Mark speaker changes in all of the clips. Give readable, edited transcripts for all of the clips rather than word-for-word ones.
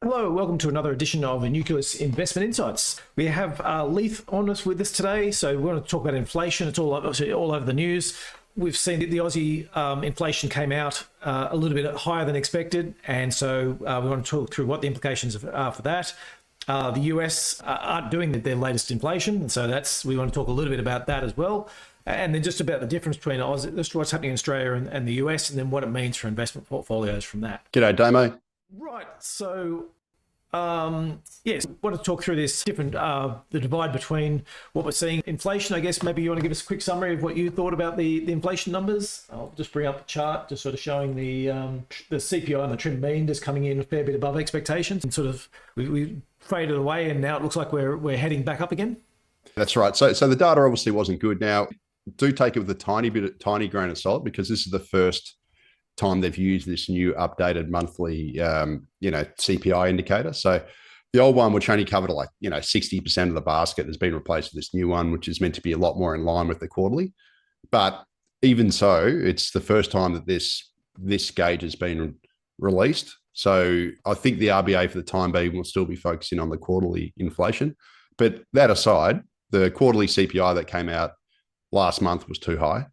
Speaker 1: Hello, welcome to another edition of the Nucleus Investment Insights. We have Leith on us with us today, so we're going to talk about inflation. It's all over the news. We've seen the Aussie inflation came out a little bit higher than expected, and so we want to talk through what the implications are for that. The US aren't doing their latest inflation, and so we want to talk a little bit about that as well. And then just about the difference between what's happening in Australia and the US, and then what it means for investment portfolios from that.
Speaker 2: G'day, Damo.
Speaker 1: Right, so yes, I want to talk through this different, the divide between what we're seeing. Inflation, I guess maybe you want to give us a quick summary of what you thought about the inflation numbers. I'll just bring up the chart, just sort of showing the CPI and the trim mean just coming in a fair bit above expectations, and sort of we faded away, and now it looks like we're heading back up again.
Speaker 2: That's right. So the data obviously wasn't good. Now, do take it with a tiny grain of salt, because this is the first time they've used this new updated monthly, CPI indicator. So the old one, which only covered 60% of the basket, has been replaced with this new one, which is meant to be a lot more in line with the quarterly. But even so, it's the first time that this gauge has been released. So I think the RBA for the time being will still be focusing on the quarterly inflation. But that aside, the quarterly CPI that came out last month was too high.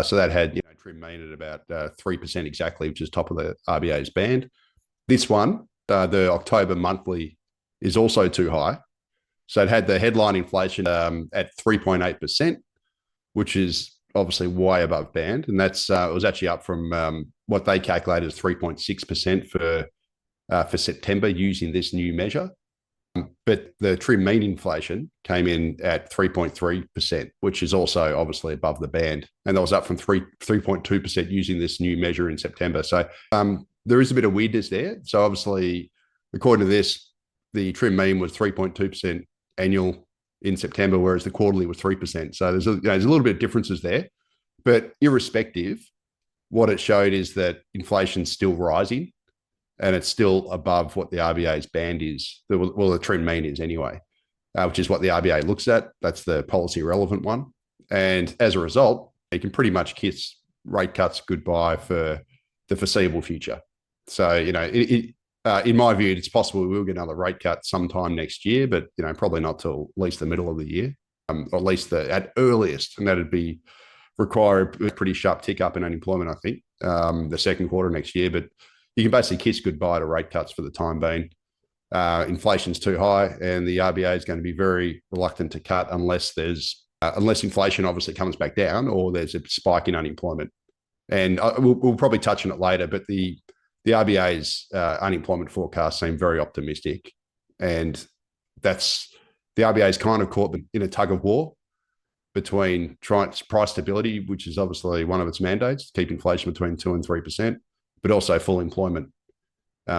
Speaker 2: So that had trim mean at about 3% exactly, which is top of the RBA's band. This one, the October monthly, is also too high. So it had the headline inflation at 3.8%, which is obviously way above band. And it was actually up from what they calculated as 3.6% for September using this new measure. But the trim mean inflation came in at 3.3%, which is also obviously above the band. And that was up from 3.2% using this new measure in September. So there is a bit of weirdness there. So obviously, according to this, the trim mean was 3.2% annual in September, whereas the quarterly was 3%. So there's a little bit of differences there. But irrespective, what it showed is that inflation's still rising, and it's still above what the RBA's band is. The trend mean is anyway, which is what the RBA looks at. That's the policy relevant one. And as a result, you can pretty much kiss rate cuts goodbye for the foreseeable future. So, in my view, it's possible we will get another rate cut sometime next year, but, probably not till at least the middle of the year, or at least at earliest. And that'd require a pretty sharp tick up in unemployment, I think, the second quarter next year. But you can basically kiss goodbye to rate cuts for the time being. Inflation's too high, and the RBA is going to be very reluctant to cut unless inflation obviously comes back down or there's a spike in unemployment. And we'll probably touch on it later, but the RBA's unemployment forecasts seem very optimistic, and the RBA is kind of caught in a tug of war between price stability, which is obviously one of its mandates, to keep inflation between 2% and 3%. But also full employment.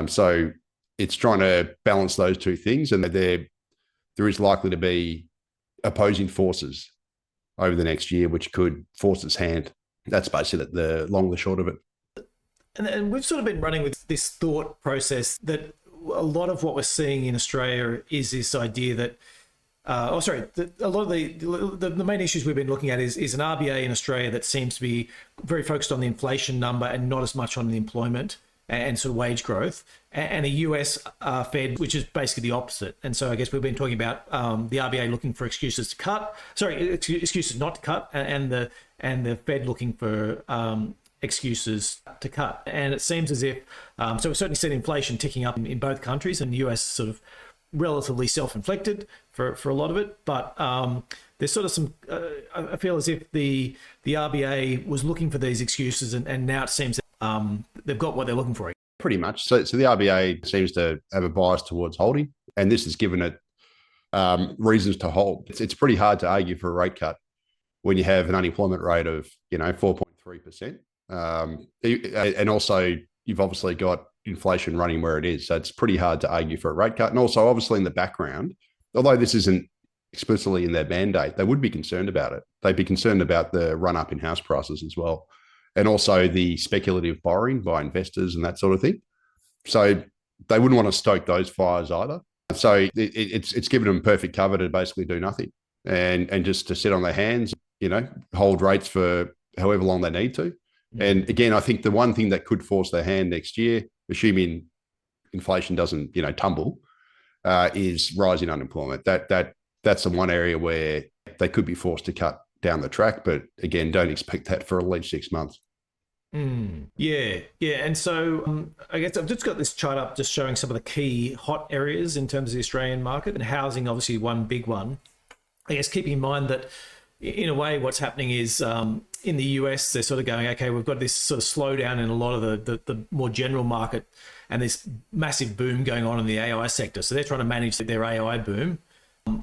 Speaker 2: So it's trying to balance those two things, and there is likely to be opposing forces over the next year, which could force its hand. That's basically the long and the short of it.
Speaker 1: And we've sort of been running with this thought process that a lot of what we're seeing in Australia is this idea that a lot of the main issues we've been looking at is an RBA in Australia that seems to be very focused on the inflation number and not as much on the employment and sort of wage growth, and a US Fed, which is basically the opposite. And so I guess we've been talking about the RBA looking for excuses not to cut, and the Fed looking for excuses to cut. And it seems as if, so we've certainly seen inflation ticking up in both countries, and the US sort of relatively self-inflicted for a lot of it, but there's sort of some I feel as if the RBA was looking for these excuses, and now it seems that they've got what they're looking for.
Speaker 2: Pretty much. So the RBA seems to have a bias towards holding, and this has given it reasons to hold. It's pretty hard to argue for a rate cut when you have an unemployment rate of 4.3%, and also you've obviously got inflation running where it is. So it's pretty hard to argue for a rate cut. And also, obviously, in the background, although this isn't explicitly in their mandate, they would be concerned about it. They'd be concerned about the run up in house prices as well, and also the speculative borrowing by investors and that sort of thing. So they wouldn't want to stoke those fires either. So it's given them perfect cover to basically do nothing and just to sit on their hands, hold rates for however long they need to. And again, I think the one thing that could force their hand next year, assuming inflation doesn't, tumble, is rising unemployment. That's the one area where they could be forced to cut down the track. But again, don't expect that for at least 6 months.
Speaker 1: Yeah. And so I guess I've just got this chart up just showing some of the key hot areas in terms of the Australian market, and housing, obviously one big one. I guess keeping in mind that in a way what's happening is in the US, they're sort of going, okay, we've got this sort of slowdown in a lot of the more general market and this massive boom going on in the AI sector. So they're trying to manage their AI boom.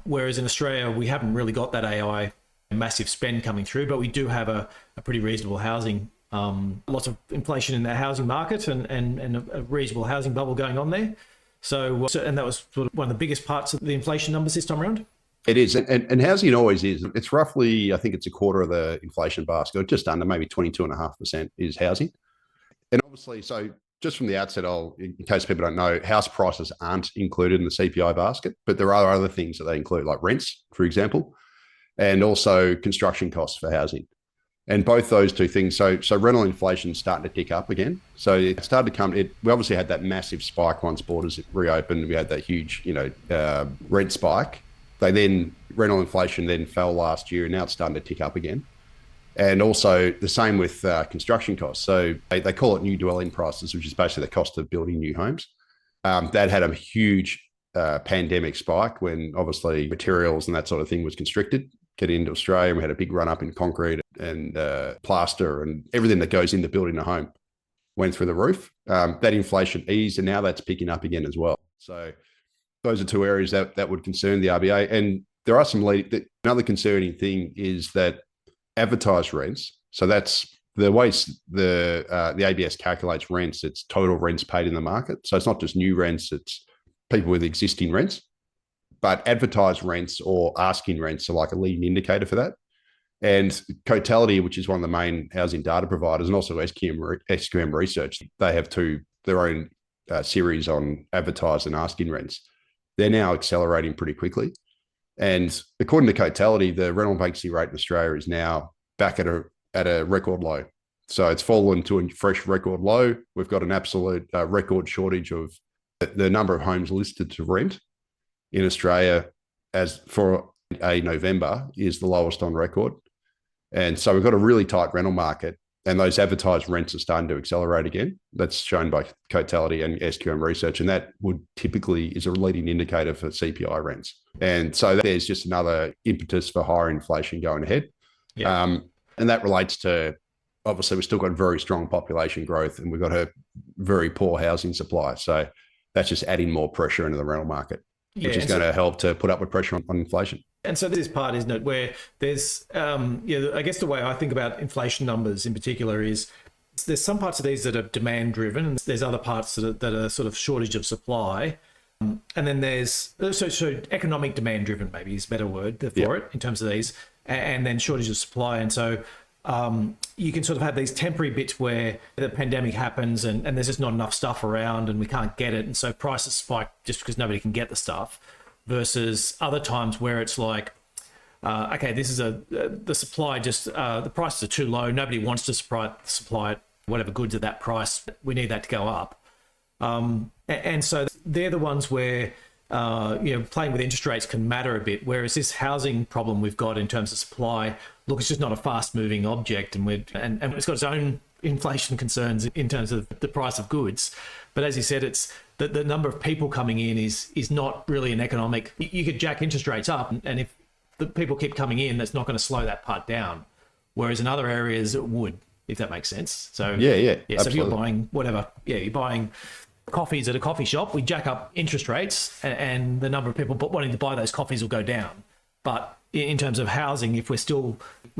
Speaker 1: Whereas in Australia, we haven't really got that AI massive spend coming through, but we do have a pretty reasonable housing, lots of inflation in the housing market and a reasonable housing bubble going on there. So and that was sort of one of the biggest parts of the inflation numbers this time around.
Speaker 2: It is. And housing always is. It's roughly, I think it's a quarter of the inflation basket, or just under, maybe 22.5% is housing. And obviously, so just from the outset, in case people don't know, house prices aren't included in the CPI basket, but there are other things that they include, like rents, for example, and also construction costs for housing. And both those two things, so rental inflation is starting to tick up again. So it started to come, we obviously had that massive spike once borders reopened. We had that huge, rent spike. Rental inflation then fell last year, and now it's starting to tick up again. And also the same with construction costs. So they call it new dwelling prices, which is basically the cost of building new homes. That had a huge pandemic spike when obviously materials and that sort of thing was constricted getting into Australia. We had a big run up in concrete and plaster and everything that goes into building a home went through the roof. That inflation eased, and now that's picking up again as well. So those are two areas that would concern the RBA. And there are another concerning thing is that advertised rents. So that's the way the ABS calculates rents. It's total rents paid in the market. So it's not just new rents, it's people with existing rents. But advertised rents or asking rents are like a leading indicator for that. And Cotality, which is one of the main housing data providers, and also SQM Research, they have their own series on advertised and asking rents. They're now accelerating pretty quickly. And according to Cotality, the rental vacancy rate in Australia is now back at a record low. So it's fallen to a fresh record low. We've got an absolute record shortage of the number of homes listed to rent in Australia as for a November is the lowest on record. And so we've got a really tight rental market, and those advertised rents are starting to accelerate again. That's shown by Cotality and SQM Research, and that would typically is a leading indicator for CPI rents. And so there's just another impetus for higher inflation going ahead. Yeah. And that relates to, obviously, we've still got very strong population growth, and we've got a very poor housing supply. So that's just adding more pressure into the rental market, which is going to help to put upward pressure on inflation.
Speaker 1: And so this part, isn't it, where there's, I guess the way I think about inflation numbers in particular is there's some parts of these that are demand driven, and there's other parts that are sort of shortage of supply. And then there's so economic demand driven, maybe is a better word for it in terms of these, and then shortage of supply. And so you can sort of have these temporary bits where the pandemic happens and there's just not enough stuff around and we can't get it. And so prices spike just because nobody can get the stuff. Versus other times where it's like, okay, this is the supply just the prices are too low. Nobody wants to supply whatever goods at that price. We need that to go up, and so they're the ones where playing with interest rates can matter a bit. Whereas this housing problem we've got in terms of supply, look, it's just not a fast moving object, and it's got its own inflation concerns in terms of the price of goods. But as you said, it's the number of people coming in is not really an economic. You could jack interest rates up, and if the people keep coming in, that's not going to slow that part down. Whereas in other areas, it would, if that makes sense. So
Speaker 2: yeah.
Speaker 1: So if you're buying whatever, you're buying coffees at a coffee shop, we jack up interest rates, and the number of people wanting to buy those coffees will go down. But in terms of housing, if we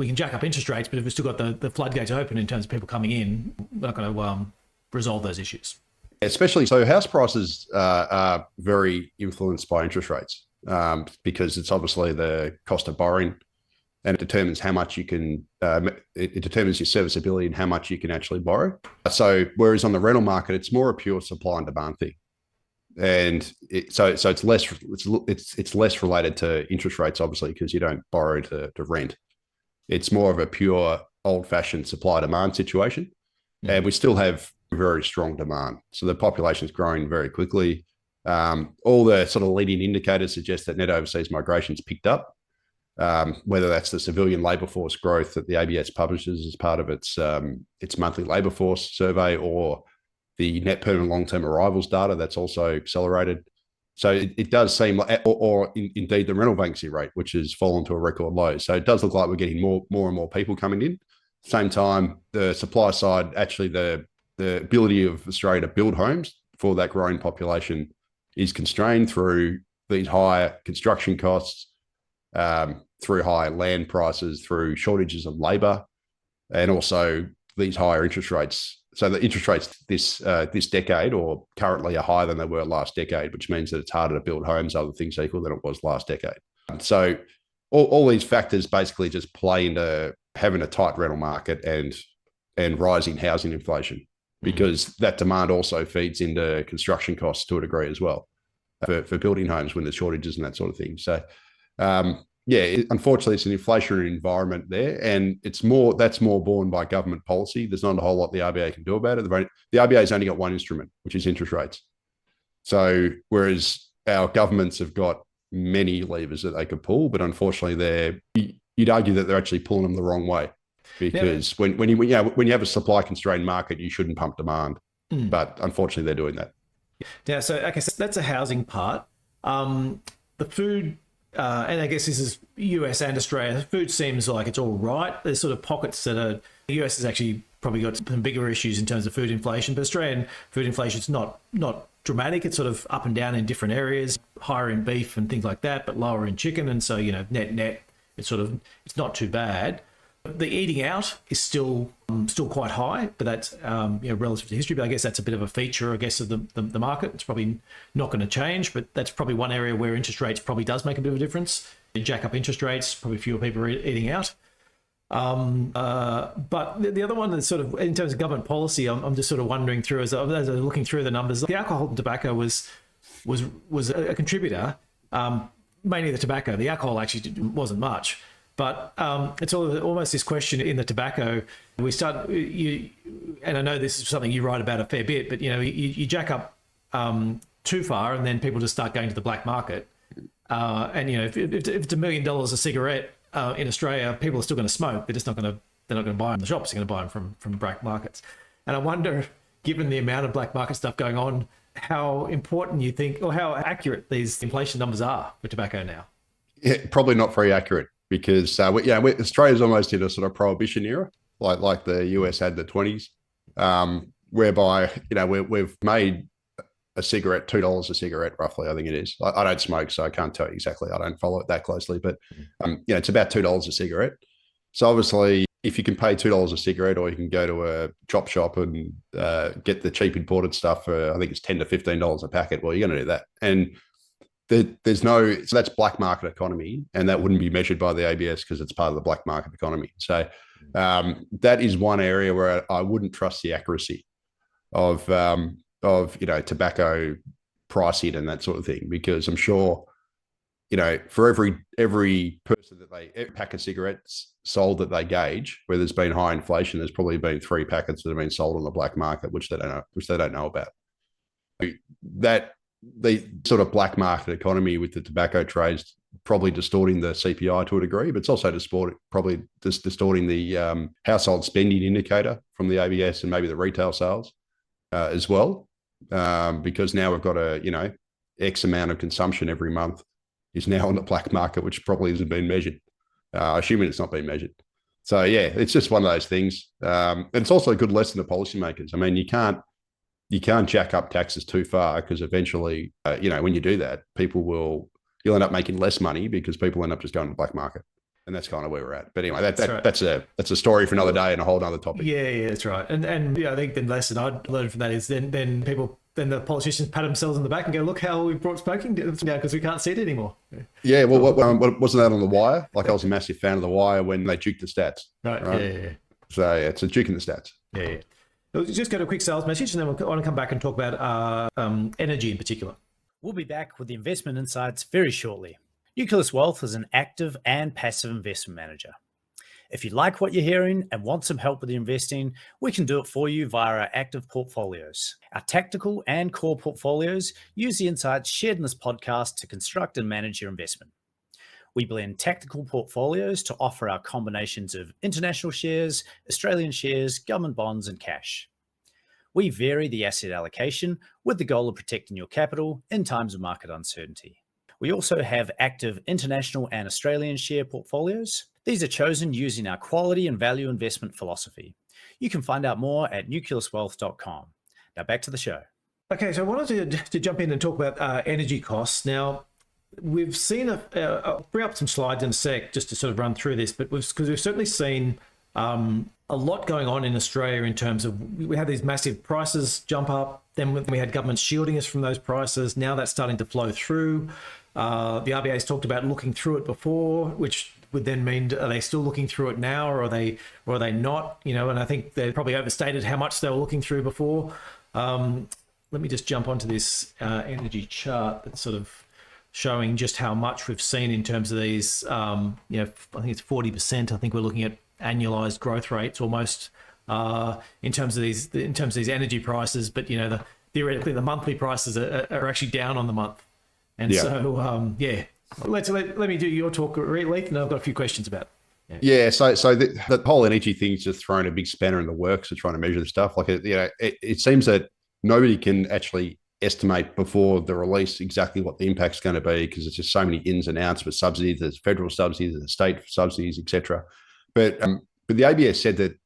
Speaker 1: can jack up interest rates, but if we've still got the floodgates open in terms of people coming in, we're not going to resolve those issues.
Speaker 2: Especially so, house prices are very influenced by interest rates because it's obviously the cost of borrowing, and it determines how much you can. It determines your serviceability and how much you can actually borrow. So, whereas on the rental market, it's more a pure supply and demand thing, and so it's less related to interest rates, obviously, because you don't borrow to rent. It's more of a pure old-fashioned supply demand situation, and we still have very strong demand. So the population is growing very quickly. All the sort of leading indicators suggest that net overseas migration's picked up, whether that's the civilian labour force growth that the ABS publishes as part of its monthly labour force survey, or the net permanent long-term arrivals data that's also accelerated. So it does seem like, or indeed the rental vacancy rate, which has fallen to a record low. So it does look like we're getting more and more people coming in. Same time, the supply side, actually the ability of Australia to build homes for that growing population is constrained through these higher construction costs, through higher land prices, through shortages of labour, and also these higher interest rates. So the interest rates this decade, or currently, are higher than they were last decade, which means that it's harder to build homes, other things equal, than it was last decade. So all these factors basically just play into having a tight rental market and rising housing inflation, because that demand also feeds into construction costs to a degree as well for building homes when there's shortages and that sort of thing. So unfortunately, it's an inflationary environment there, and that's more borne by government policy. There's not a whole lot the RBA can do about it. The RBA's only got one instrument, which is interest rates. So whereas our governments have got many levers that they could pull, but unfortunately, you'd argue that they're actually pulling them the wrong way, because when you have a supply constrained market, you shouldn't pump demand, but unfortunately, they're doing that.
Speaker 1: Yeah, so I guess that's a housing part. The food. And I guess this is US and Australia. Food seems like it's all right. There's sort of pockets that are. The US has actually probably got some bigger issues in terms of food inflation, but Australian food inflation is not dramatic. It's sort of up and down in different areas, higher in beef and things like that, but lower in chicken. And so net, it's not too bad. The eating out is still quite high, but that's relative to history. But I guess that's a bit of a feature, I guess, of the market. It's probably not going to change, but that's probably one area where interest rates probably does make a bit of a difference. You jack up interest rates, probably fewer people are eating out. But the other one that's sort of in terms of government policy, I'm just sort of wondering through as I'm looking through the numbers. The alcohol and tobacco was a contributor, mainly the tobacco. The alcohol actually wasn't much. But it's almost this question in the tobacco. We start, and I know this is something you write about a fair bit, but you jack up too far, and then people just start going to the black market. And if it's $1 million a cigarette in Australia, people are still going to smoke. They're not going to buy them in the shops. They're going to buy them from black markets. And I wonder, given the amount of black market stuff going on, how important you think, or how accurate these inflation numbers are for tobacco now.
Speaker 2: Yeah, probably not very accurate. Because Australia's almost in a sort of prohibition era, like the US had the 20s, whereby we've made a cigarette $2 a cigarette roughly. I think it is. I don't smoke, so I can't tell you exactly. I don't follow it that closely, but it's about $2 a cigarette. So obviously, if you can pay $2 a cigarette, or you can go to a chop shop and get the cheap imported stuff for, I think it's $10 to $15 a packet, well, you're going to do that. And so that's black market economy, and that wouldn't be measured by the ABS because it's part of the black market economy. So that is one area where I wouldn't trust the accuracy of tobacco pricing and that sort of thing, because I'm sure for every person every pack of cigarettes sold that they gauge, where there's been high inflation, there's probably been 3 packets that have been sold on the black market, which they don't know about. That the sort of black market economy with the tobacco trades probably distorting the CPI to a degree, but it's also probably distorting the household spending indicator from the ABS and maybe the retail sales as well, because now we've got X amount of consumption every month is now on the black market, which probably hasn't been measured, assuming it's not been measured. So yeah, it's just one of those things. And it's also a good lesson to policymakers. I mean, you can't jack up taxes too far, because eventually, when you do that, you'll end up making less money because people end up just going to the black market. And that's kind of where we're at. But anyway, that's a story for another day and a whole other topic.
Speaker 1: Yeah, that's right. And I think the lesson I'd learned from that is then the politicians pat themselves on the back and go, look how we brought smoking down because we can't see it anymore.
Speaker 2: Yeah, well, wasn't that on The Wire? Like, I was a massive fan of The Wire when they juked the stats.
Speaker 1: Right? Yeah.
Speaker 2: So it's a juking the stats.
Speaker 1: Yeah. We'll just go to a quick sales message, and then we'll want to come back and talk about energy in particular.
Speaker 3: We'll be back with the investment insights very shortly. Nucleus Wealth is an active and passive investment manager. If you like what you're hearing and want some help with your investing, we can do it for you via our active portfolios. Our tactical and core portfolios use the insights shared in this podcast to construct and manage your investment. We blend tactical portfolios to offer our combinations of international shares, Australian shares, government bonds, and cash. We vary the asset allocation with the goal of protecting your capital in times of market uncertainty. We also have active international and Australian share portfolios. These are chosen using our quality and value investment philosophy. You can find out more at nucleuswealth.com. Now back to the show.
Speaker 1: Okay, so I wanted to jump in and talk about energy costs. Now, we've seen, I'll bring up some slides in a sec just to sort of run through this, but because we've certainly seen a lot going on in Australia in terms of we had these massive prices jump up, then we had government shielding us from those prices. Now that's starting to flow through. The RBA's talked about looking through it before, which would then mean, are they still looking through it now, or are they not? You know, and I think they probably overstated how much they were looking through before. Let me just jump onto this energy chart that's sort of showing just how much we've seen in terms of these. I think it's 40%. I think we're looking at annualized growth rates almost in terms of these energy prices. But theoretically, the monthly prices are actually down on the month. And so, let me do your talk, Leith, and I've got a few questions about it.
Speaker 2: Yeah, so the whole energy thing's just thrown a big spanner in the works of trying to measure the stuff. Like, it seems that nobody can actually estimate before the release exactly what the impact's going to be, because it's just so many ins and outs with subsidies. There's federal subsidies, there's state subsidies, etc. But the ABS said that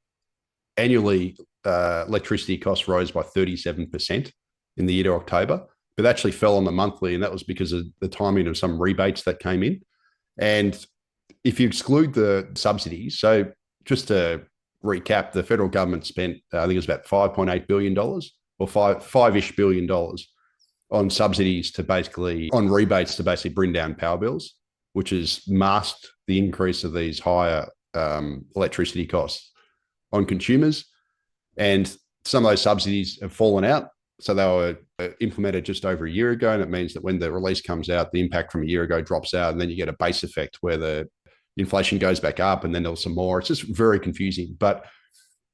Speaker 2: annually electricity costs rose by 37% in the year to October, but actually fell on the monthly, and that was because of the timing of some rebates that came in. And if you exclude the subsidies, so just to recap, the federal government spent, I think it was about $5.8 billion or five-ish billion dollars on subsidies on rebates to basically bring down power bills, which has masked the increase of these higher electricity costs on consumers. And some of those subsidies have fallen out. So they were implemented just over a year ago, and it means that when the release comes out, the impact from a year ago drops out, and then you get a base effect where the inflation goes back up, and then there's some more. It's just very confusing. But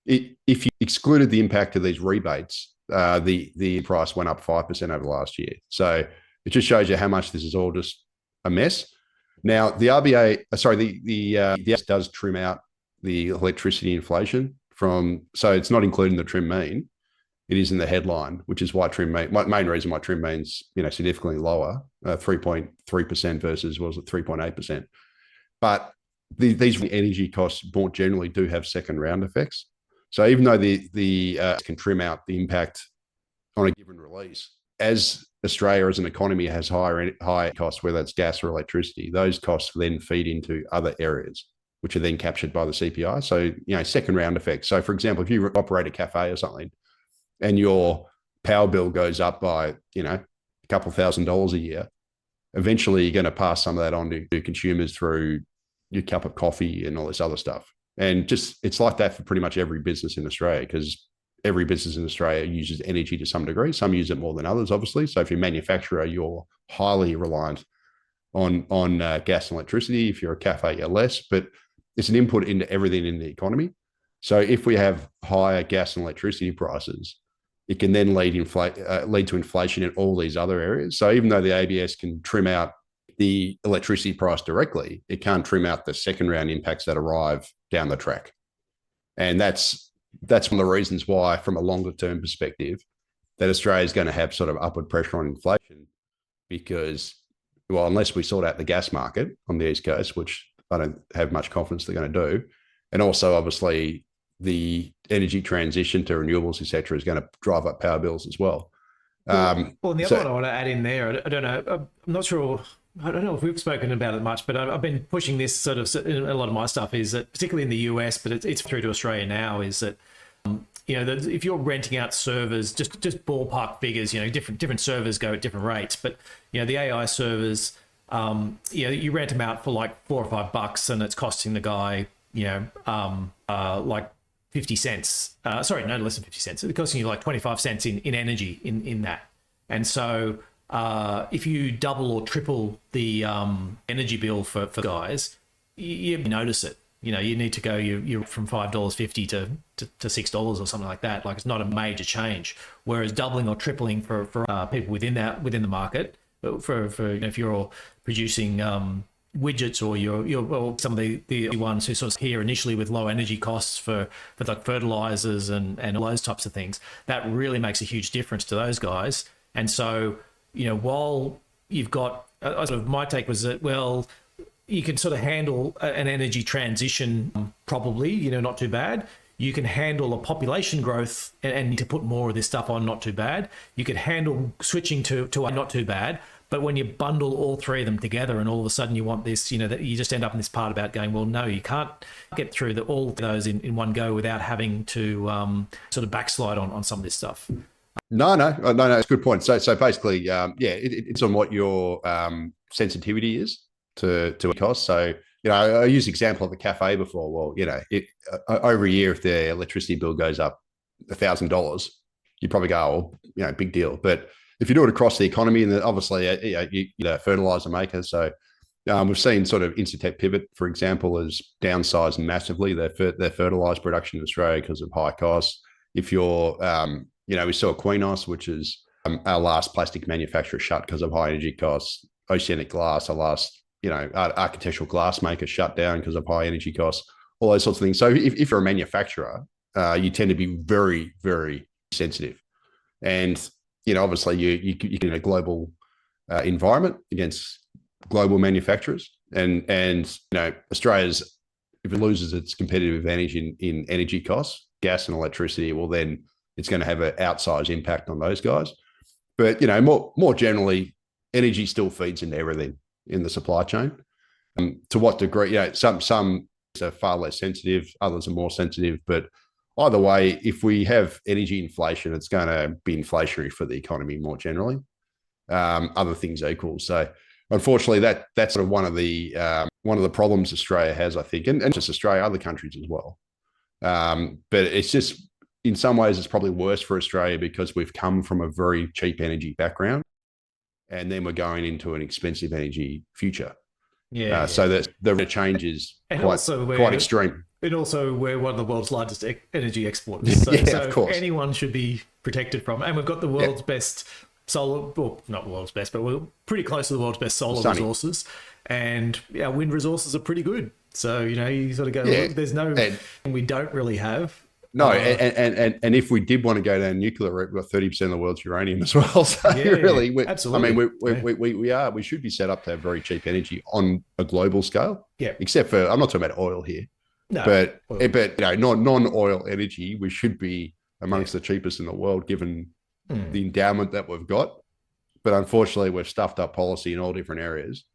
Speaker 2: if you excluded the impact of these rebates, the price went up 5% over last year. So it just shows you how much this is all just a mess. Now, the RBA, the does trim out the electricity inflation so it's not included in the trim mean. It is in the headline, which is why main reason why trim mean's significantly lower, 3.3% versus 3.8%. But these energy costs more generally do have second round effects. So even though the can trim out the impact on a given release, as Australia as an economy has higher costs, whether it's gas or electricity, those costs then feed into other areas, which are then captured by the CPI. So, second round effects. So, for example, if you operate a cafe or something and your power bill goes up by, a couple $1,000s a year, eventually you're going to pass some of that on to consumers through your cup of coffee and all this other stuff. And it's like that for pretty much every business in Australia, because every business in Australia uses energy to some degree. Some use it more than others, obviously. So if you're a manufacturer, you're highly reliant on gas and electricity. If you're a cafe, you're less. But it's an input into everything in the economy. So if we have higher gas and electricity prices, it can then lead to inflation in all these other areas. So even though the ABS can trim out the electricity price directly, it can't trim out the second round impacts that arrive down the track. And that's one of the reasons why, from a longer term perspective, that Australia is going to have sort of upward pressure on inflation, because, well, unless we sort out the gas market on the East Coast, which I don't have much confidence they're going to do, and also obviously the energy transition to renewables, et cetera, is going to drive up power bills as well.
Speaker 1: And the other one I want to add in there, I don't know, I'm not sure, I don't know if we've spoken about it much, but I've been pushing this sort of, a lot of my stuff is that, particularly in the US, but it's through to Australia now, is that, that if you're renting out servers, just ballpark figures, different servers go at different rates, but, the AI servers, you rent them out for like $4 or $5 and it's costing the guy, like 50 cents. Sorry, no less than 50 cents. It's costing you like 25 cents in energy in that. And so if you double or triple the energy bill for guys, you notice it. You need to go, you're from $5.50 to $6 or something like that. Like, it's not a major change. Whereas doubling or tripling for people within the market, for if you're producing widgets, or you're some of the ones who sort of here initially with low energy costs for like fertilizers and all those types of things, that really makes a huge difference to those guys. And so, while you've got, sort of my take was that, well, you can sort of handle an energy transition, probably, not too bad. You can handle a population growth and to put more of this stuff on, not too bad. You could handle switching to not too bad. But when you bundle all three of them together and all of a sudden you want this, that you just end up in this part about going, well, no, you can't get through all of those in one go without having to sort of backslide on some of this stuff.
Speaker 2: No, it's a good point. So basically, it's on what your sensitivity is to cost. So, I used the example of the cafe before. Well, over a year, if their electricity bill goes up $1,000, you probably go, oh, big deal. But if you do it across the economy, and obviously, you're a fertilizer maker. So we've seen sort of Incitec Pivot, for example, has downsized massively their fertilizer production in Australia because of high costs. If you're, we saw Queenos, which is our last plastic manufacturer, shut because of high energy costs. Oceanic Glass, our last, architectural glass maker, shut down because of high energy costs, all those sorts of things. So if you're a manufacturer, you tend to be very, very sensitive. And, obviously you in a global environment against global manufacturers, and Australia's, if it loses its competitive advantage in energy costs, gas and electricity, well, then it's going to have an outsized impact on those guys. But, more generally, energy still feeds into everything in the supply chain. To what degree, some are far less sensitive, others are more sensitive. But either way, if we have energy inflation, it's going to be inflationary for the economy more generally. Other things equal. So unfortunately, that's sort of one of the problems Australia has, I think, and just Australia, other countries as well. But it's just, in some ways, it's probably worse for Australia because we've come from a very cheap energy background, and then we're going into an expensive energy future.
Speaker 1: Yeah.
Speaker 2: So that the change is quite extreme.
Speaker 1: And also, we're one of the world's largest energy exporters. So,
Speaker 2: of course.
Speaker 1: Anyone should be protected from. And we've got the world's best solar, well, not the world's best, but we're pretty close to the world's best solar resources. And our wind resources are pretty good. So, you sort of go, look, there's no, we don't really have.
Speaker 2: No, and if we did want to go down nuclear route, we've got 30% of the world's uranium as well. So really,
Speaker 1: absolutely.
Speaker 2: I mean, we should be set up to have very cheap energy on a global scale.
Speaker 1: Yeah.
Speaker 2: Except for, I'm not talking about oil here.
Speaker 1: No,
Speaker 2: but non-oil energy, we should be amongst the cheapest in the world, given the endowment that we've got. But unfortunately, we've stuffed up policy in all different areas.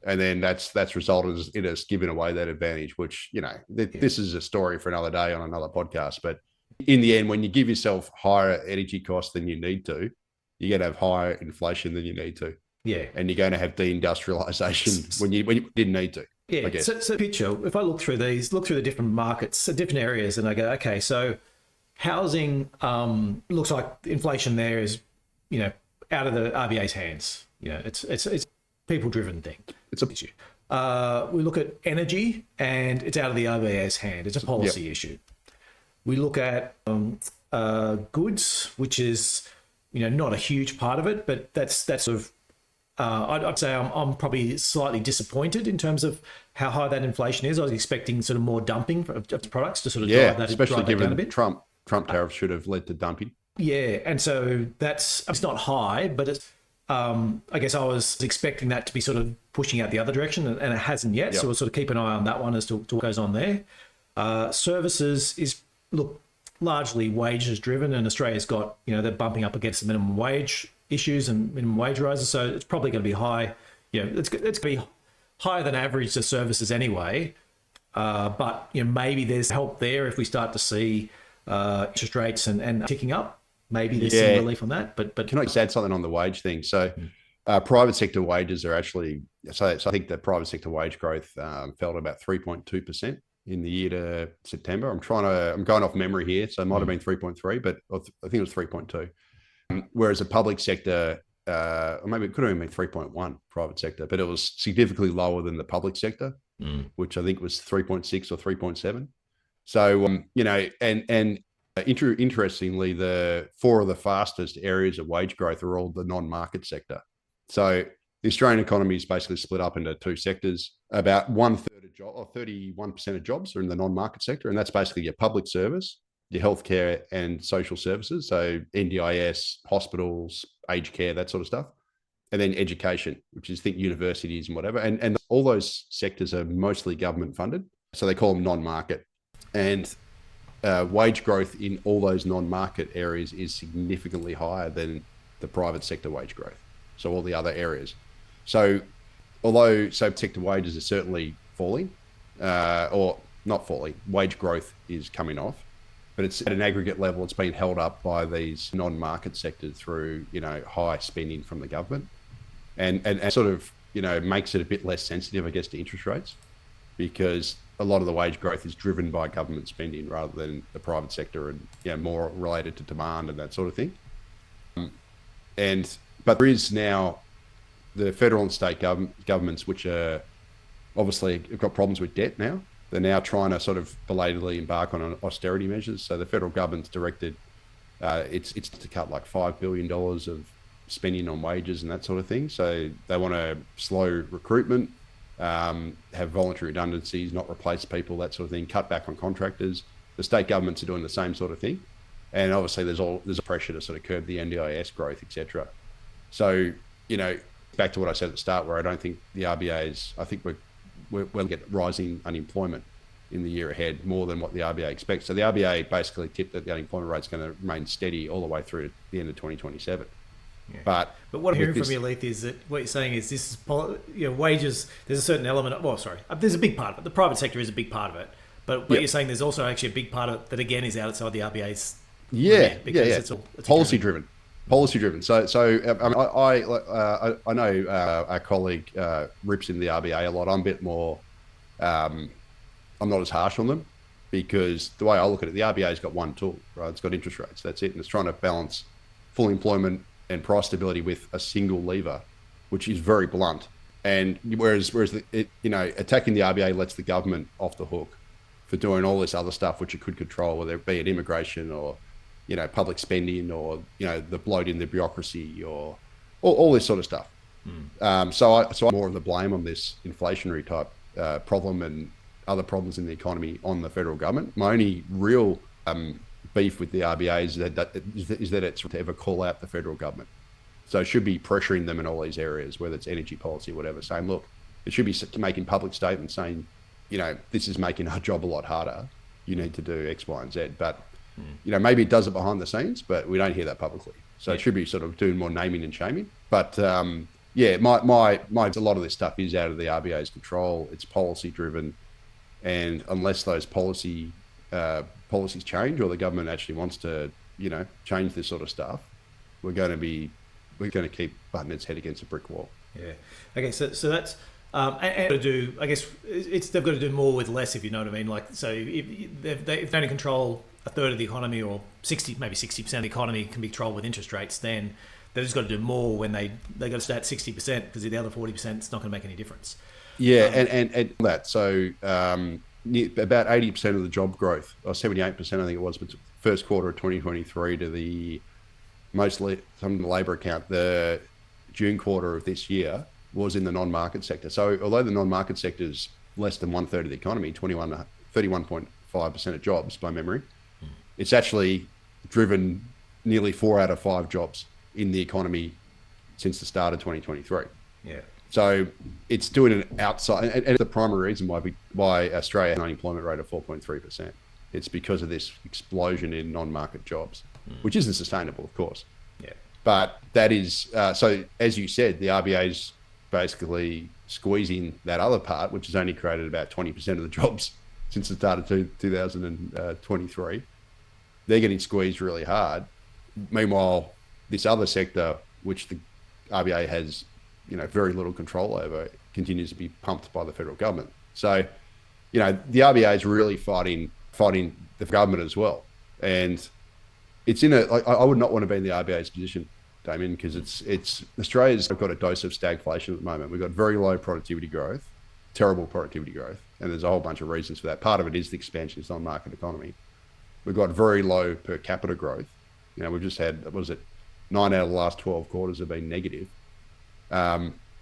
Speaker 2: And then that's resulted in us giving away that advantage, which, this is a story for another day on another podcast. But in the end, when you give yourself higher energy costs than you need to, you're going to have higher inflation than you need to.
Speaker 1: Yeah.
Speaker 2: And you're going to have deindustrialization when you didn't need to.
Speaker 1: Yeah.
Speaker 2: I guess.
Speaker 1: So picture, if I look through the different markets, different areas, and I go, okay, so housing looks like inflation there is, out of the RBA's hands. It's people-driven thing.
Speaker 2: It's an issue.
Speaker 1: We look at energy, and it's out of the RBA's hand. It's a policy issue. We look at goods, which is, not a huge part of it, but that's sort of. I'd say I'm probably slightly disappointed in terms of how high that inflation is. I was expecting sort of more dumping of products to sort of drive that,
Speaker 2: especially given
Speaker 1: down a bit.
Speaker 2: Trump tariffs should have led to dumping.
Speaker 1: Yeah, and so it's not high, but it's. I guess I was expecting that to be sort of pushing out the other direction, and it hasn't yet. Yep. So we'll sort of keep an eye on that one as to what goes on there. Services is largely wages driven, and Australia's got they're bumping up against the minimum wage issues and minimum wage rises, so it's probably going to be high. It's going to be higher than average to services anyway. But maybe there's help there if we start to see interest rates and ticking up. Maybe there's some relief on that. But
Speaker 2: can I just add something on the wage thing? So private sector wages are actually, so I think the private sector wage growth fell to about 3.2% in the year to September. I'm going off memory here, so it might have been 3.3, but I think it was 3.2. Whereas the public sector, or maybe it could have been 3.1 private sector, but it was significantly lower than the public sector. which I think was 3.6 or 3.7. So, interestingly, the four of the fastest areas of wage growth are all the non-market sector. So the Australian economy is basically split up into two sectors. About 1/3 of jobs, or 31% of jobs, are in the non-market sector, and that's basically your public service, your healthcare and social services, so NDIS, hospitals, aged care, that sort of stuff, and then education, which is think universities and whatever. And all those sectors are mostly government funded, so they call them non-market. And wage growth in all those non-market areas is significantly higher than the private sector wage growth. So all the other areas. So although sector wages are certainly falling, or not falling, wage growth is coming off, but it's at an aggregate level, it's been held up by these non-market sectors through, high spending from the government, and sort of, makes it a bit less sensitive, I guess, to interest rates, because a lot of the wage growth is driven by government spending rather than the private sector, and more related to demand and that sort of thing. But there is now the federal and state governments, which are obviously have got problems with debt now. They're now trying to sort of belatedly embark on austerity measures. So the federal government's directed it's to cut like $5 billion of spending on wages and that sort of thing. So they want to slow recruitment, have voluntary redundancies, not replace people, that sort of thing, cut back on contractors. The state governments are doing the same sort of thing. And obviously there's a pressure to sort of curb the NDIS growth, etc. So, back to what I said at the start, where I don't think the RBA I think we'll get rising unemployment in the year ahead, more than what the RBA expects. So the RBA basically tipped that the unemployment rate's going to remain steady all the way through to the end of 2027.
Speaker 1: Yeah.
Speaker 2: But
Speaker 1: what I'm hearing from you, Leith, is that what you're saying is this is, wages, there's a certain element of, there's a big part of it. The private sector is a big part of it. But you're saying there's also actually a big part of it that, again, is outside the RBA's remit, because it's
Speaker 2: policy driven. So I know our colleague rips in the RBA a lot. I'm a bit more, I'm not as harsh on them, because the way I look at it, the RBA's got one tool, right? It's got interest rates. That's it. And it's trying to balance full employment and price stability with a single lever, which is very blunt. And whereas attacking the RBA lets the government off the hook for doing all this other stuff which it could control, whether it be it immigration or public spending, or the bloat in the bureaucracy, or all this sort of stuff. So I'm more of the blame on this inflationary type problem and other problems in the economy on the federal government. My only real beef with the RBA is that it's to ever call out the federal government. So it should be pressuring them in all these areas, whether it's energy policy or whatever, saying, look, it should be making public statements saying, this is making our job a lot harder. You need to do X, Y, and Z. But maybe it does it behind the scenes, but we don't hear that publicly. So it should be sort of doing more naming and shaming. But a lot of this stuff is out of the RBA's control. It's policy driven, and unless those policies change, or the government actually wants to, change this sort of stuff, we're going to keep butting its head against a brick wall.
Speaker 1: Yeah. Okay. So that's. And to do, I guess they've got to do more with less, if you know what I mean. Like, so if they only control a third of the economy, or 60% of the economy can be controlled with interest rates, then they've just got to do more when they got to stay at 60%, because the other 40% it's not going to make any difference.
Speaker 2: Yeah, and that. So about 80% of the job growth, or 78%, I think it was, but first quarter of 2023 to the mostly some of the labour account, the June quarter of this year, was in the non-market sector. So although the non-market sector is less than 1/3 of the economy, 31.5% of jobs by memory, it's actually driven nearly 4 out of 5 jobs in the economy since the start of 2023.
Speaker 1: Yeah.
Speaker 2: So it's doing an outside, and the primary reason why Australia has an unemployment rate of 4.3%. It's because of this explosion in non-market jobs, which isn't sustainable, of course.
Speaker 1: Yeah.
Speaker 2: But that is, so as you said, the RBA's basically squeezing that other part, which has only created about 20% of the jobs since the start of 2023. They're getting squeezed really hard. Meanwhile, this other sector, which the RBA has, very little control over, continues to be pumped by the federal government. So, the RBA is really fighting the government as well. And it's I would not want to be in the RBA's position, Damien, because it's Australia's got a dose of stagflation at the moment. We've got very low productivity growth, terrible productivity growth. And there's a whole bunch of reasons for that. Part of it is the expansionist on-market economy. We've got very low per capita growth. We've just had, what was it, 9 out of the last 12 quarters have been negative.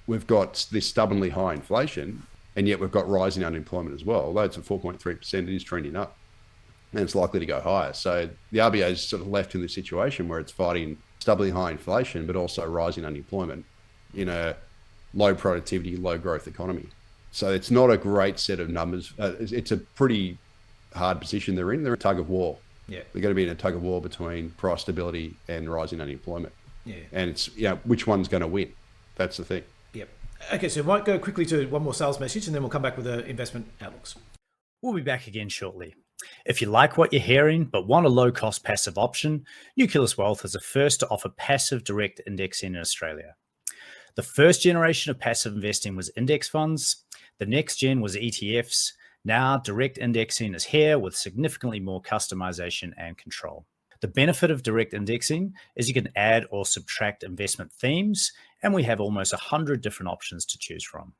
Speaker 2: We've got this stubbornly high inflation, and yet we've got rising unemployment as well. Although it's at 4.3%, it is trending up, and it's likely to go higher. So the RBA is sort of left in this situation where it's fighting stubbornly high inflation, but also rising unemployment in a low productivity, low growth economy. So it's not a great set of numbers. It's a pretty hard position they're in. They're a tug of war.
Speaker 1: Yeah.
Speaker 2: They're going to be in a tug of war between price stability and rising unemployment.
Speaker 1: Yeah.
Speaker 2: And it's, which one's going to win? That's the thing.
Speaker 1: Yep. Okay, so we might go quickly to one more sales message and then we'll come back with the investment outlooks.
Speaker 3: We'll be back again shortly. If you like what you're hearing but want a low-cost passive option, Nucleus Wealth is the first to offer passive direct indexing in Australia. The first generation of passive investing was index funds. The next gen was ETFs. Now, direct indexing is here with significantly more customization and control. The benefit of direct indexing is you can add or subtract investment themes, and we have almost 100 different options to choose from.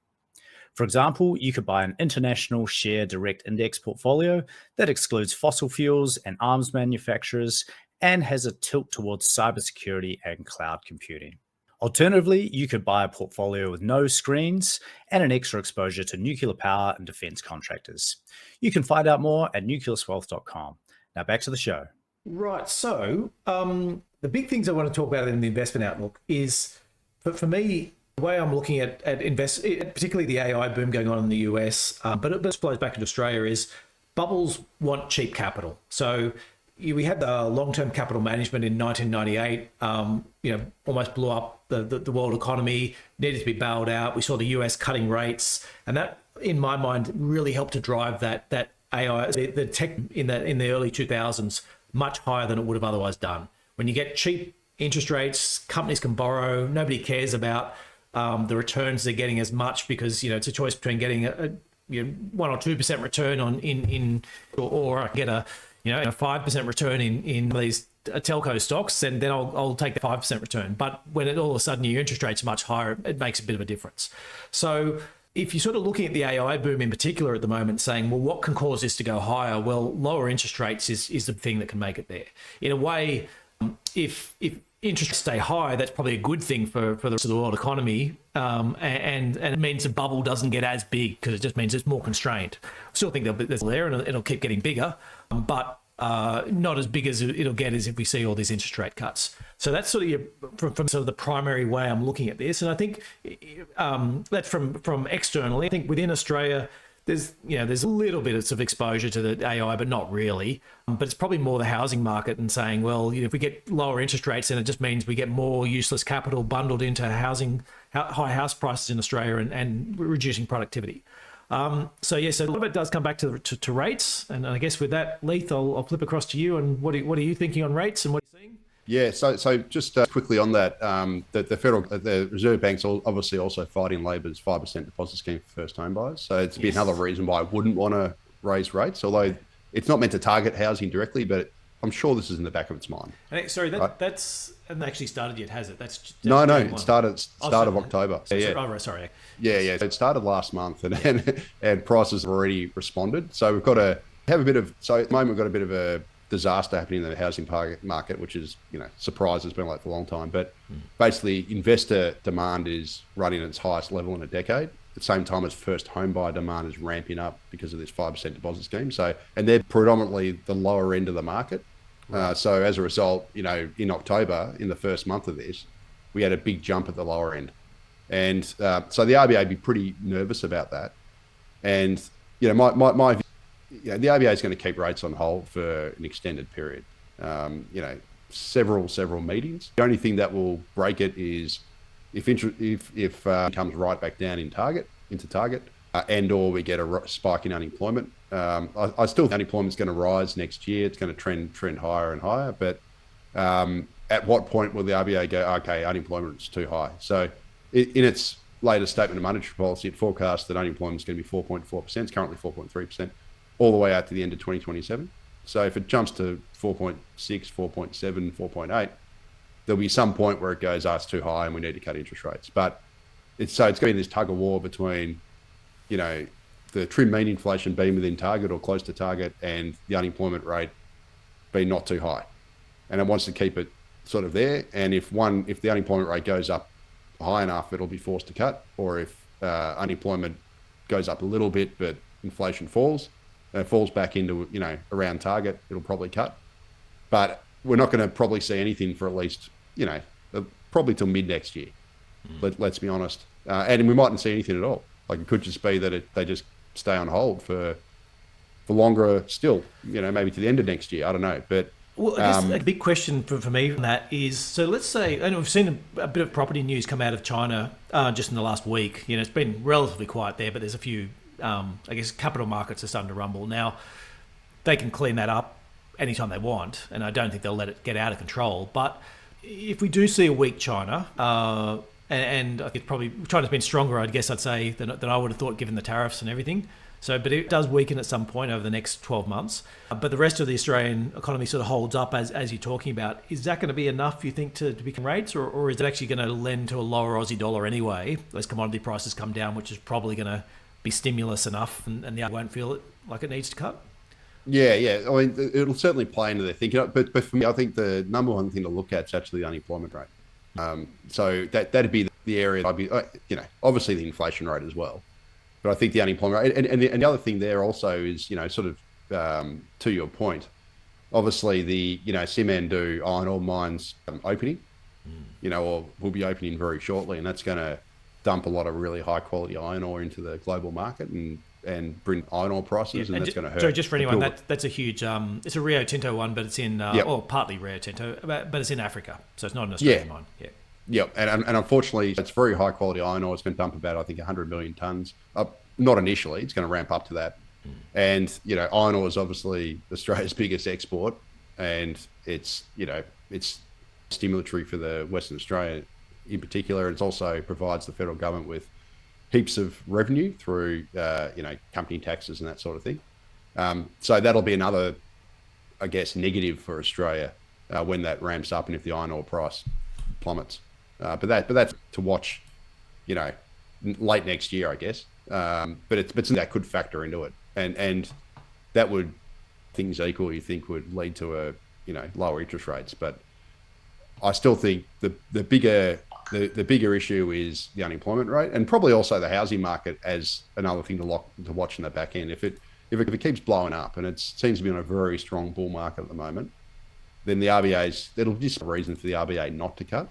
Speaker 3: For example, you could buy an international share direct index portfolio that excludes fossil fuels and arms manufacturers and has a tilt towards cybersecurity and cloud computing. Alternatively, you could buy a portfolio with no screens and an extra exposure to nuclear power and defense contractors. You can find out more at nucleuswealth.com. Now back to the show.
Speaker 1: Right. So the big things I want to talk about in the investment outlook is, for me, the way I'm looking at particularly the AI boom going on in the US, but it just flows back into Australia, is bubbles want cheap capital. So we had the long-term capital management in 1998, almost blew up the world economy, needed to be bailed out. We saw the US cutting rates, and that, in my mind, really helped to drive that AI, the tech in the early 2000s, much higher than it would have otherwise done. When you get cheap interest rates, companies can borrow. Nobody cares about the returns they're getting as much, because it's a choice between getting a 1 or 2% return or I get a 5% return in these telco stocks, and then I'll take the 5% return. But when all of a sudden your interest rate's much higher, it makes a bit of a difference. So if you're sort of looking at the AI boom in particular at the moment, saying, well, what can cause this to go higher? Well, lower interest rates is the thing that can make it there. In a way, if interest rates stay high, that's probably a good thing for the rest of the world economy, and it means the bubble doesn't get as big, because it just means it's more constrained. I still think there's there, and it'll keep getting bigger, but not as big as it'll get as if we see all these interest rate cuts. So that's sort of from sort of the primary way I'm looking at this. And I think that's from externally. I think within Australia, there's a little bit of sort of exposure to the AI, but not really. But it's probably more the housing market, and saying, well, if we get lower interest rates, then it just means we get more useless capital bundled into high house prices in Australia, and reducing productivity. So a lot of it does come back to rates, and I guess with that, Leith, I'll flip across to you. And what are you thinking on rates, and what are you seeing?
Speaker 2: Yeah, so just quickly on that, the Reserve Bank's obviously also fighting Labor's 5% deposit scheme for first home buyers. So it's be another reason why I wouldn't want to raise rates, although it's not meant to target housing directly, but I'm sure this is in the back of its mind.
Speaker 1: And sorry, that's hasn't actually started yet, has it? That's
Speaker 2: no, it started start of October.
Speaker 1: Sorry.
Speaker 2: Yeah. So it started last month, and prices have already responded. So we've got to have a bit of. So at the moment, we've got a bit of a disaster happening in the housing market, which is, surprise, has been like for a long time. But basically, investor demand is running at its highest level in a decade. At the same time as first home buyer demand is ramping up because of this 5% deposit scheme. So, and they're predominantly the lower end of the market. So as a result, in October, in the first month of this, we had a big jump at the lower end. And so the RBA would be pretty nervous about that. And, my view, the RBA is going to keep rates on hold for an extended period. Several meetings. The only thing that will break it is if it comes right back down into target, and or we get a spike in unemployment. I still think unemployment is going to rise next year. It's going to trend higher and higher. But at what point will the RBA go, okay, unemployment is too high? So in its latest statement of monetary policy, it forecasts that unemployment is going to be 4.4%. It's currently 4.3%. all the way out to the end of 2027. So if it jumps to 4.6, 4.7, 4.8, there'll be some point where it goes, it's too high and we need to cut interest rates. But it's going to be this tug of war between the trim mean inflation being within target or close to target, and the unemployment rate being not too high. And it wants to keep it sort of there. And if the unemployment rate goes up high enough, it'll be forced to cut. Or if unemployment goes up a little bit, but inflation falls, and it falls back into, around target, it'll probably cut. But we're not going to probably see anything for at least, probably till mid next year. Let's be honest. And we mightn't see anything at all. Like, it could just be that they just stay on hold for longer still, maybe to the end of next year. I don't know. But
Speaker 1: well, I guess a big question for me on that is, so let's say, and we've seen a bit of property news come out of China just in the last week. It's been relatively quiet there, but there's a few, capital markets are starting to rumble. Now, they can clean that up anytime they want, and I don't think they'll let it get out of control. But if we do see a weak China, and I think probably China's been stronger, I guess I'd say, than I would have thought, given the tariffs and everything. So, but it does weaken at some point over the next 12 months. But the rest of the Australian economy sort of holds up as you're talking about. Is that going to be enough, you think, to become rates, or is it actually going to lend to a lower Aussie dollar anyway, as commodity prices come down, which is probably going to be stimulus enough, and the other won't feel it like it needs to cut?
Speaker 2: Yeah. I mean, it'll certainly play into their thinking. But for me, I think the number one thing to look at is actually the unemployment rate. So that'd be the area I'd be, obviously the inflation rate as well. But I think the unemployment rate, and the other thing there also is, sort of to your point, obviously the, Simandou iron ore mines opening, or will be opening very shortly, and that's going to dump a lot of really high quality iron ore into the global market and bring iron ore prices, and that's going to hurt.
Speaker 1: So just for anyone, that's a huge, it's a Rio Tinto one, but it's in, or partly Rio Tinto, but it's in Africa, so it's not an Australian mine. Yeah.
Speaker 2: Yep, and unfortunately, it's very high quality iron ore. It's going to dump about, I think, 100 million tonnes. Not initially, it's going to ramp up to that. And iron ore is obviously Australia's biggest export, and it's stimulatory for the Western Australia in particular. It also provides the federal government with heaps of revenue through company taxes and that sort of thing. So that'll be another, I guess, negative for Australia when that ramps up, and if the iron ore price plummets. But that's to watch, late next year, I guess. But that could factor into it, and that would, things equal, you think would lead to lower interest rates. But I still think the bigger issue is the unemployment rate, and probably also the housing market as another thing to watch in the back end. If it keeps blowing up, and it seems to be on a very strong bull market at the moment, then it'll just be a reason for the RBA not to cut.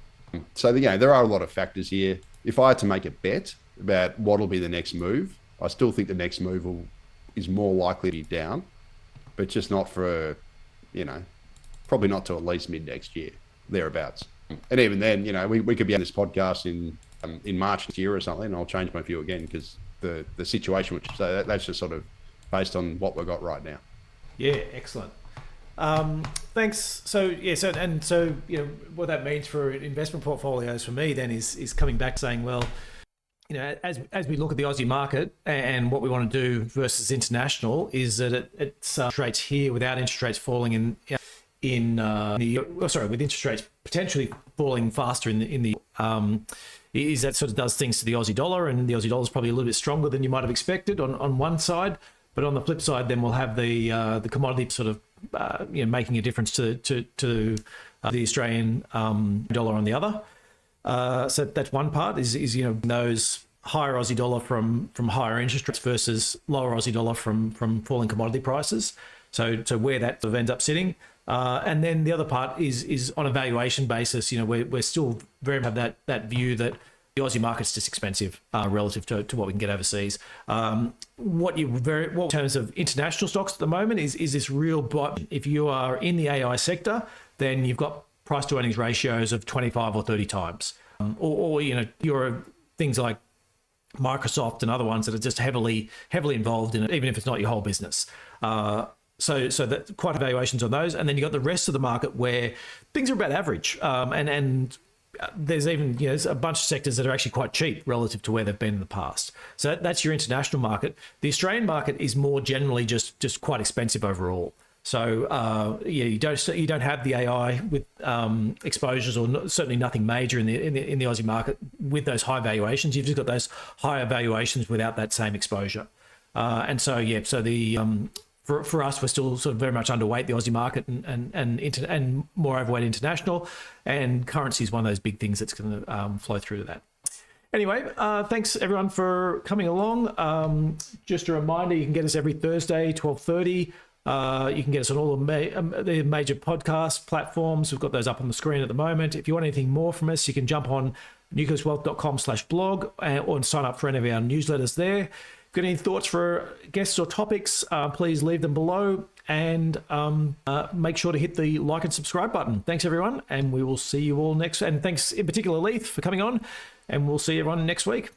Speaker 2: So there are a lot of factors here. If I had to make a bet about what'll be the next move, I still think the next move is more likely to be down, but just not for, probably not till at least mid next year, thereabouts. And even then, we could be on this podcast in March next year or something, and I'll change my view again, because the situation, that's just sort of based on what we've got right now.
Speaker 1: Yeah, excellent. Thanks. So what that means for investment portfolios for me then is coming back saying, well, as we look at the Aussie market and what we want to do versus international, is that it's interest rates here without interest rates falling with interest rates potentially falling faster in the is that sort of does things to the Aussie dollar, and the Aussie dollar is probably a little bit stronger than you might have expected on one side, but on the flip side, then we'll have the commodity sort of making a difference to the Australian dollar on the other. So that's one part is those higher Aussie dollar from higher interest rates versus lower Aussie dollar from falling commodity prices. So where that sort of ends up sitting. And then the other part is on a valuation basis. We're still very much have that view that the Aussie market's just expensive relative to what we can get overseas. What in terms of international stocks at the moment is this real. If you are in the AI sector, then you've got price to earnings ratios of 25 or 30 times, or you're things like Microsoft and other ones that are just heavily involved in it, even if it's not your whole business. So that quite evaluations on those, and then you got the rest of the market where things are about average, and there's even there's a bunch of sectors that are actually quite cheap relative to where they've been in the past. So that's your international market. The Australian market is more generally just quite expensive overall. So you don't have the AI with exposures, or certainly nothing major in the Aussie market with those high valuations. You've just got those higher valuations without that same exposure. And so for us, we're still sort of very much underweight the Aussie market and more overweight international, and currency is one of those big things that's going to flow through to that. Anyway, thanks everyone for coming along. Just a reminder, you can get us every Thursday, 12:30. You can get us on all the major podcast platforms. We've got those up on the screen at the moment. If you want anything more from us, you can jump on nucleuswealth.com/blog or sign up for any of our newsletters there. Got any thoughts for guests or topics, please leave them below, and make sure to hit the like and subscribe button. Thanks everyone, and we will see you all next. And thanks in particular, Leith, for coming on, and we'll see everyone next week.